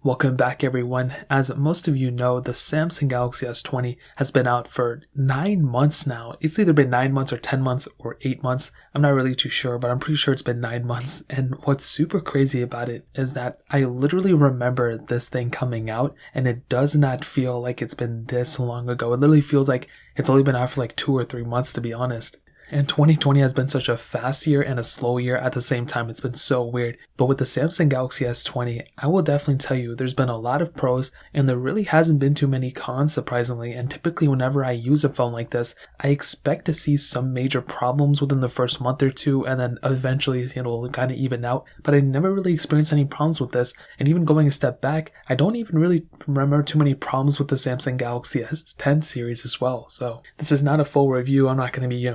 Welcome back everyone. As most of you know, the Samsung Galaxy S20 has been out for 9 months now. It's either been 9 months or 10 months or 8 months. I'm not really too sure, but I'm pretty sure it's been 9 months. And what's super crazy about it is that I literally remember this thing coming out and it does not feel like it's been this long ago. It literally feels like it's only been out for like 2 or 3 months, to be honest. And 2020 has been such a fast year and a slow year at the same time. It's been so weird. But with the Samsung Galaxy S20, I will definitely tell you there's been a lot of pros and there really hasn't been too many cons, surprisingly. And typically whenever I use a phone like this, I expect to see some major problems within the first month or two and then eventually it'll kind of even out. But I never really experienced any problems with this. And even going a step back, I don't even really remember too many problems with the Samsung Galaxy S10 series as well. So this is not a full review. I'm not going to be,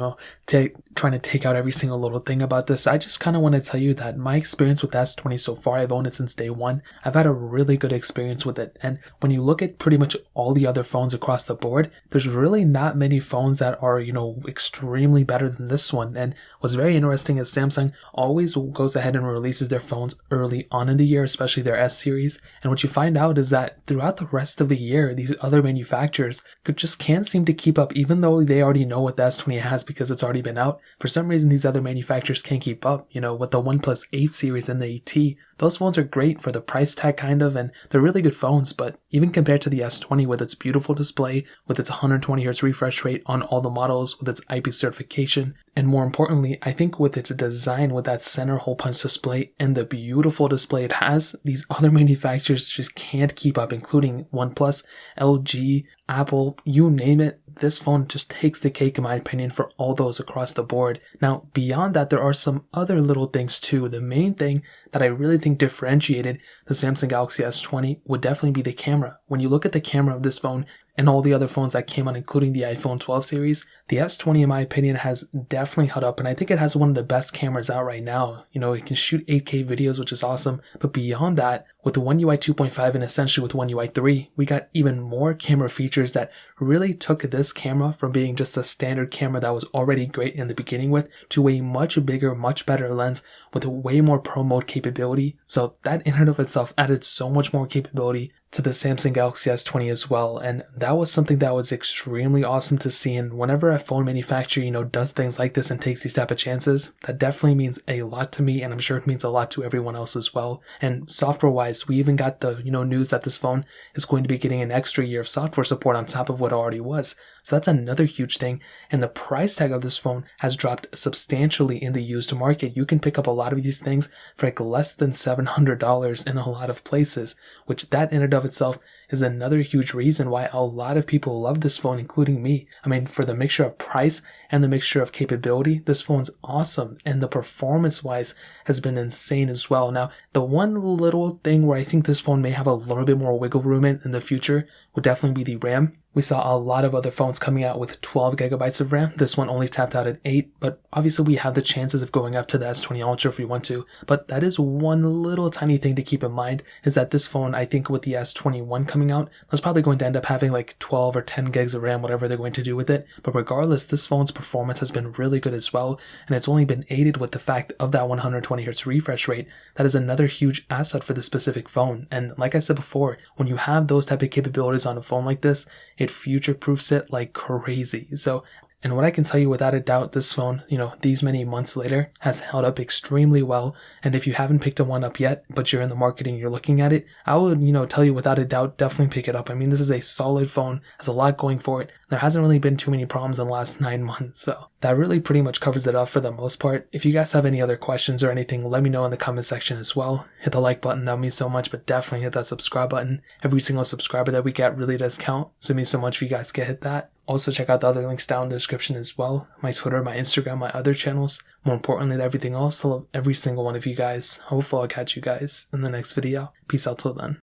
trying to take out every single little thing about this. I just kind of want to tell you that my experience with the S20 so far, I've owned it since day one. I've had a really good experience with it. And when you look at pretty much all the other phones across the board, there's really not many phones that are, extremely better than this one. And what's very interesting is Samsung always goes ahead and releases their phones early on in the year, especially their S series. And what you find out is that throughout the rest of the year, these other manufacturers just can't seem to keep up, even though they already know what the S20 has because it's already been out. For some reason, these other manufacturers can't keep up. With the OnePlus 8 series and the 8T, those phones are great for the price tag kind of, and they're really good phones, but even compared to the S20 with its beautiful display, with its 120Hz refresh rate on all the models, with its IP certification, and more importantly, I think with its design with that center hole punch display and the beautiful display it has, these other manufacturers just can't keep up, including OnePlus, LG, Apple, you name it. This phone just takes the cake in my opinion for all those across the board. Now, beyond that, there are some other little things too. The main thing that I really think differentiated the Samsung Galaxy S20 would definitely be the camera. When you look at the camera of this phone and all the other phones that came out, including the iPhone 12 series, the S20 in my opinion has definitely held up, and I think it has one of the best cameras out right now. It can shoot 8K videos, which is awesome, but beyond that, with the One UI 2.5 and essentially with One UI 3, we got even more camera features that really took this camera from being just a standard camera that was already great in the beginning with to a much bigger, much better lens with a way more pro mode capability. So that in and of itself added so much more capability to the Samsung Galaxy S20 as well, and that was something that was extremely awesome to see. And whenever a phone manufacturer does things like this and takes these type of chances, that definitely means a lot to me, and I'm sure it means a lot to everyone else as well. And software wise, we even got the news that this phone is going to be getting an extra year of software support on top of what it already was. So that's another huge thing. And the price tag of this phone has dropped substantially in the used market. You can pick up a lot of these things for like less than $700 in a lot of places, which that in and of itself is another huge reason why a lot of people love this phone, including me. I mean, for the mixture of price and the mixture of capability, this phone's awesome, and the performance wise has been insane as well. Now, the one little thing where I think this phone may have a little bit more wiggle room in the future would definitely be the RAM. We saw a lot of other phones coming out with 12 gigabytes of RAM. This one only tapped out at 8, but obviously we have the chances of going up to the S20 Ultra if we want to. But that is one little tiny thing to keep in mind, is that this phone, I think with the S21 coming out, that's probably going to end up having like 12 or 10 gigs of RAM, whatever they're going to do with it. But regardless, this phone's performance has been really good as well, and it's only been aided with the fact of that 120Hz refresh rate. That is another huge asset for this specific phone. And like I said before, when you have those type of capabilities on a phone like this, it future-proofs it like crazy. So, and what I can tell you without a doubt, this phone, these many months later, has held up extremely well. And if you haven't picked one up yet, but you're in the market and you're looking at it, I would, tell you without a doubt, definitely pick it up. I mean, this is a solid phone, has a lot going for it. There hasn't really been too many problems in the last 9 months. So that really pretty much covers it up for the most part. If you guys have any other questions or anything, let me know in the comment section as well. Hit the like button, that would mean so much, but definitely hit that subscribe button. Every single subscriber that we get really does count, so it means so much if you guys can hit that. Also, check out the other links down in the description as well. My Twitter, my Instagram, my other channels. More importantly than everything else, I love every single one of you guys. Hopefully I'll catch you guys in the next video. Peace out till then.